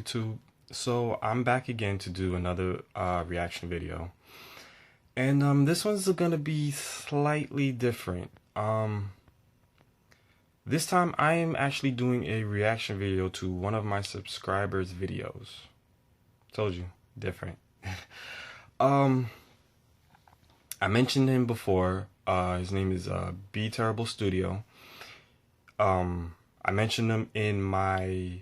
YouTube. So I'm back again to do another reaction video. And this one's gonna be slightly different. This time I am actually doing a reaction video to one of my subscribers' videos. Told you, different. I mentioned him before. His name is B Terrible Studio. I mentioned him in my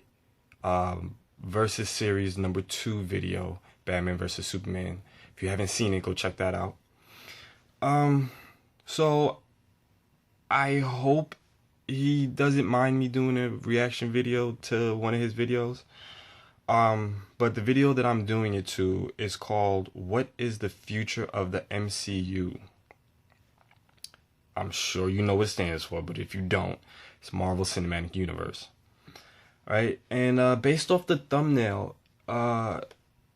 Versus Series number 2 video, Batman vs Superman. If you haven't seen it, go check that out. So I hope he doesn't mind me doing a reaction video to one of his videos. But the video that I'm doing it to is called "What is the Future of the MCU?" I'm sure you know what it stands for, but if you don't, it's Marvel Cinematic Universe. Right? And based off the thumbnail,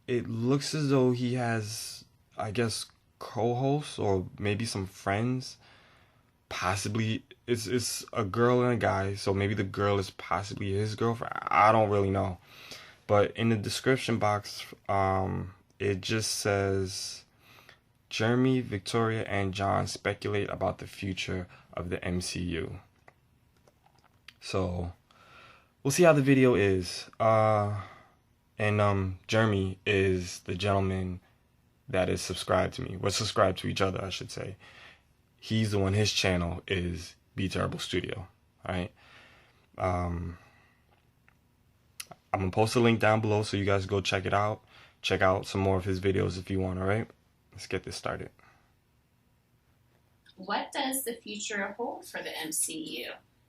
it looks as though he has, I guess, co-hosts or maybe some friends. Possibly it's a girl and a guy, so maybe the girl is possibly his girlfriend. I don't really know. But in the description box, it just says, Jeremy, Victoria, and John speculate about the future of the MCU. So we'll see how the video is. And Jeremy is the gentleman that is subscribed to me. We're subscribed to each other, I should say. He's the one, his channel is B Terrible Studio. Alright? I'm going to post a link down below so you guys go check it out. Check out some more of his videos if you want, alright? Let's get this started. What does the future hold for the MCU?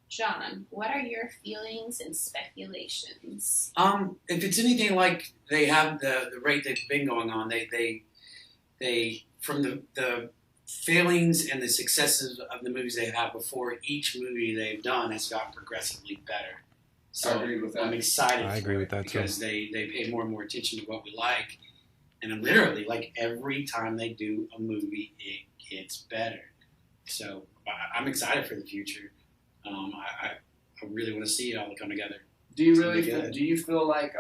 John, what are your feelings and speculations? If it's anything like they have the rate they've been going on, they from the failings and the successes of the movies they've had before, each movie they've done has gotten progressively better. So I agree with that. I'm excited I agree with that because too. they pay more and more attention to what we like. And I'm literally, like, every time they do a movie, it gets better. So I'm excited for the future. I really want to see it all come together. Do you really feel, do you feel like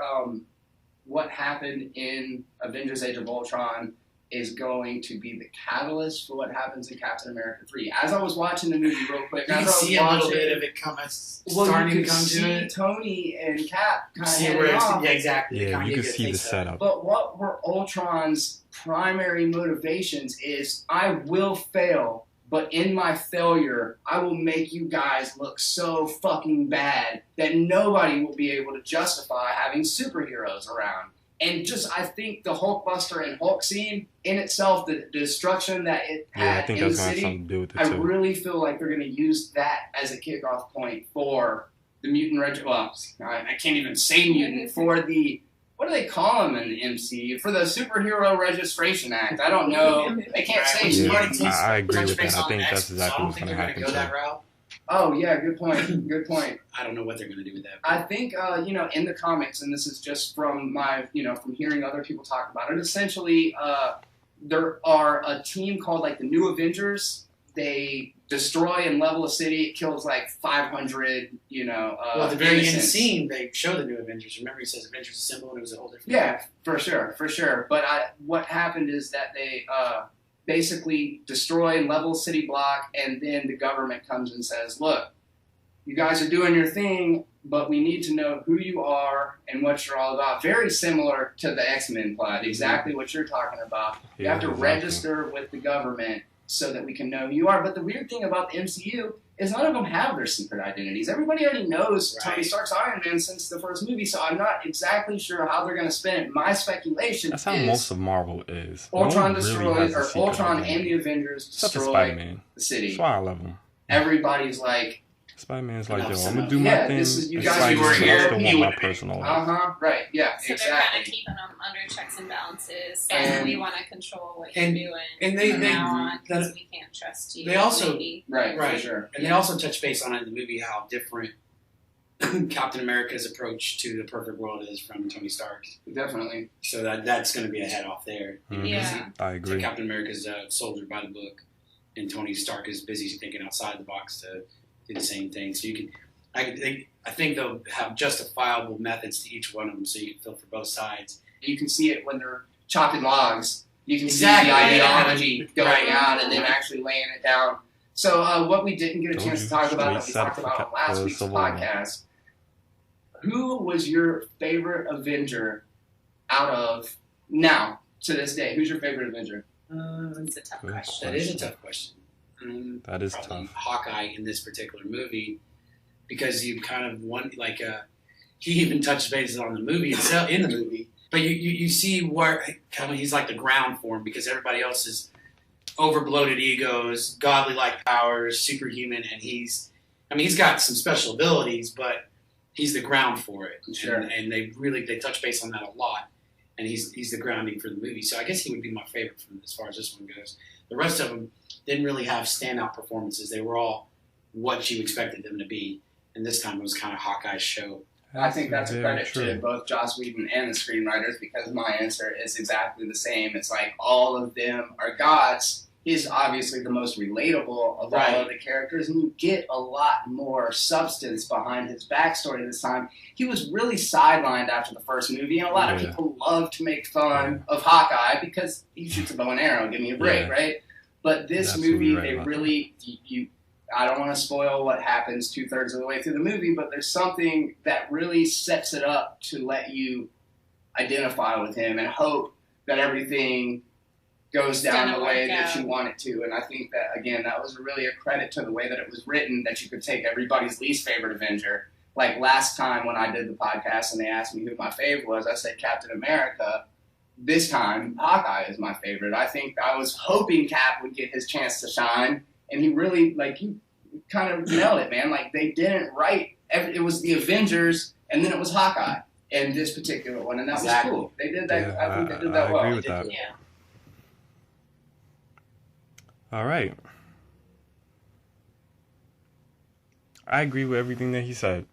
what happened in Avengers Age of Ultron is going to be the catalyst for what happens in Captain America 3? As I was watching the movie real quick, you can see a little bit of it starting to come to it. Tony and Cap kind of heading off. Yeah, exactly. Yeah, you can see the setup. But what were Ultron's primary motivations is, I will fail, but in my failure, I will make you guys look so fucking bad that nobody will be able to justify having superheroes around. And just, I think the Hulkbuster and Hulk scene in itself, the destruction that it had in the city, I really feel like they're going to use that as a kickoff point for the mutant well, I can't even say mutant, for the, what do they call them in the MCU? For the Superhero Registration Act. I don't know. They can't say yeah, I agree with that. I think that's exactly what's going to happen. Go that route. Oh, yeah, good point. Good point. I don't know what they're going to do with that. I think, you know, in the comics, and this is just from my, you know, from hearing other people talk about it, essentially, there are a team called, like, the New Avengers. They destroy and level a city. It kills, like, 500, you know, well, at the very end scene, they show the New Avengers. Remember, he says Avengers Assemble, and it was a whole different... Yeah, for sure, for sure. But what happened is that they... basically destroy and level city block, and then the government comes and says, look, you guys are doing your thing, but we need to know who you are and what you're all about. Very similar to the X-Men plot, exactly what you're talking about. You have to register with the government so that we can know who you are. But the weird thing about the MCU is none of them have their secret identities. Everybody already knows Tony Stark's Iron Man since the first movie, so I'm not exactly sure how they're going to spin it. My speculation That's how most of Marvel is. Ultron destroys, or Ultron and the Avengers destroy the city. That's why I love them. Everybody's like... Spider-Man's like, yo, I'm going to do my thing. This is, you guys were here. I still want my personal life. Right, yeah, so exactly. So they're kind of keeping them under checks and balances, and we want to control what you're doing from now on, because we can't trust you. They also, right, for sure. And they also touch base on it in the movie, how different Captain America's approach to the perfect world is from Tony Stark. Definitely. So that's going to be a head off there. Mm-hmm. Yeah. I agree. So Captain America's a soldier by the book, and Tony Stark is busy thinking outside the box to do the same thing. So I think they'll have justifiable methods to each one of them, so you can feel for both sides. You can see it when they're chopping logs. You can Exactly. see the ideology going Right. out and then actually laying it down. So what we didn't get a Told chance you, to talk about that we straight talked set about on last for week's Civil War. podcast, who was your favorite Avenger out of now to this day? Who's your favorite Avenger? It's a tough Good question. That is a tough question. That is Probably tough. Hawkeye in this particular movie, because you kind of want he even touched bases on the movie itself in the movie, but you see where kind of he's like the ground for him, because everybody else is overbloated egos, godly-like powers, superhuman, and he's got some special abilities, but he's the ground for it. Sure. And they touch base on that a lot, and he's the grounding for the movie. So I guess he would be my favorite from as far as this one goes. The rest of them didn't really have standout performances. They were all what you expected them to be, and this time it was kind of Hawkeye's show. I think that's a very credit true. to both Joss Whedon and the screenwriters, because my answer is exactly the same. It's like all of them are gods. He's obviously the most relatable of Right. all of the characters, and you get a lot more substance behind his backstory this time. He was really sidelined after the first movie, and a lot of Yeah. people love to make fun of Hawkeye because he shoots a bow and arrow. Give me a break, Yeah. right? But this Absolutely movie, right they about really I don't want to spoil what happens 2/3 of the way through the movie, but there's something that really sets it up to let you identify with him and hope that everything goes down gonna the way work that out. you want it to. And I think that, again, that was really a credit to the way that it was written, that you could take everybody's least favorite Avenger. Like last time when I did the podcast and they asked me who my favorite was, I said Captain America. This time, Hawkeye is my favorite. I think I was hoping Cap would get his chance to shine, and he really, he kind of nailed it, man. Like, they didn't write, it was the Avengers, and then it was Hawkeye in this particular one, and that Exactly. was cool. They did that. Yeah, I think they did that I well. agree with that. Yeah. All right. I agree with everything that he said.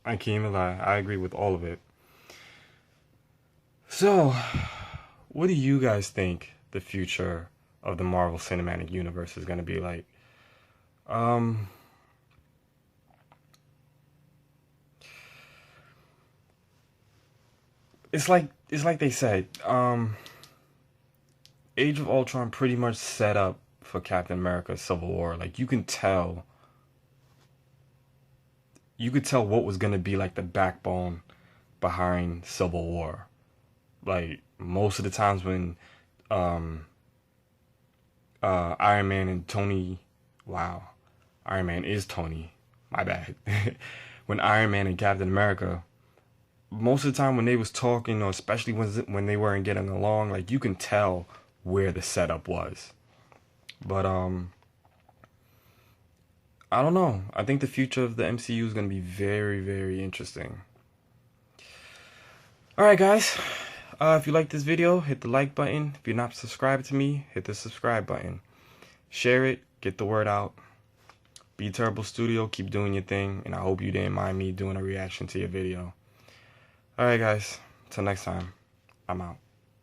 I can't even lie. I agree with all of it. So, what do you guys think the future of the Marvel Cinematic Universe is going to be like? It's like they said, Age of Ultron pretty much set up for Captain America Civil War. Like, you could tell what was gonna be like the backbone behind Civil War. Like, most of the times when Iron Man and Tony, wow, Iron Man is Tony, my bad. When Iron Man and Captain America, most of the time when they was talking, or especially when they weren't getting along, like, you can tell where the setup was. But I don't know. I think the future of the MCU is going to be very, very interesting. Alright, guys. If you like this video, hit the like button. If you're not subscribed to me, hit the subscribe button. Share it. Get the word out. Be Terrible Studio. Keep doing your thing. And I hope you didn't mind me doing a reaction to your video. Alright, guys. Till next time. I'm out.